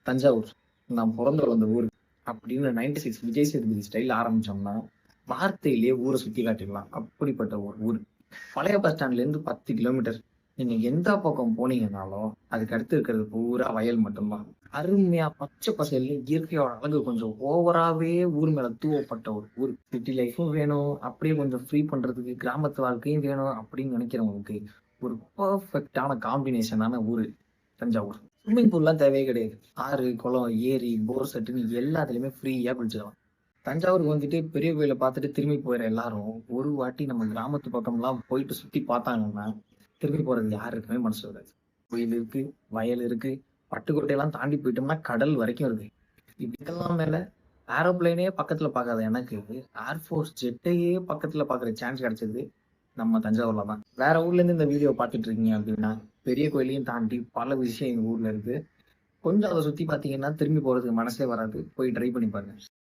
தஞ்சாவூர் நான் பிறந்து வளர்ந்த ஊர் அப்படின்னு 96 விஜய் சேதுபதி ஸ்டைல் ஆரம்பிச்சோம்னா வார்த்தையிலேயே ஊரை சுத்தி காட்டிடலாம். அப்படிப்பட்ட ஒரு ஊர். பழைய பஸ் ஸ்டாண்ட்ல இருந்து 10 கிலோமீட்டர். நீங்க எந்த பக்கம் போனீங்கன்னாலும் அதுக்கு அடுத்து இருக்கிறது பூரா வயல் மட்டும்தான். அருமையா பச்சை பசேல்னு இயற்கையோட அழகு கொஞ்சம் ஓவராவே ஊர் மேல தூவப்பட்ட ஒரு ஊர். சிட்டி லைஃபும் வேணும், அப்படியே கொஞ்சம் ஃப்ரீ பண்றதுக்கு கிராமத்து வாழ்க்கையும் வேணும் அப்படின்னு நினைக்கிறவங்களுக்கு ஒரு பர்ஃபெக்டான காம்பினேஷனான ஊரு தஞ்சாவூர். ஸ்விம்மிங் பூல்லாம் தேவையே கிடையாது. ஆறு, குளம், ஏரி, போர் செட்டுன்னு எல்லாத்துலயுமே ஃப்ரீயா குளிச்சுக்கலாம். தஞ்சாவூருக்கு வந்துட்டு பெரிய கோயிலை பார்த்துட்டு திரும்பி போயிடுற எல்லாரும் ஒரு வாட்டி நம்ம கிராமத்து பக்கம்லாம் போயிட்டு சுத்தி பார்த்தாங்கன்னா திரும்பி போறது யாருக்குமே மனசு வராது. கோயில் இருக்கு, வயல் இருக்கு, பட்டுக்கோட்டையெல்லாம் தாண்டி போயிட்டோம்னா கடல் வரைக்கும் இருக்கு. இதுக்கெல்லாம் மேல ஏரோப்ளைனே பக்கத்துல பார்க்காத எனக்கு ஏர்ஃபோர்ஸ் ஜெட்டையே பக்கத்துல பாக்குற சான்ஸ் கிடைச்சது நம்ம தஞ்சாவூர்ல தான். வேற ஊர்ல இருந்து இந்த வீடியோ பார்த்துட்டு இருக்கீங்க அப்படின்னா பெரிய கோயிலையும் தாண்டி பல விஷயம் எங்க ஊர்ல இருக்கு. கொஞ்சம் அதை சுத்தி பாத்தீங்கன்னா திரும்பி போறதுக்கு மனசே வராது. போய் ட்ரை பண்ணி பாருங்க.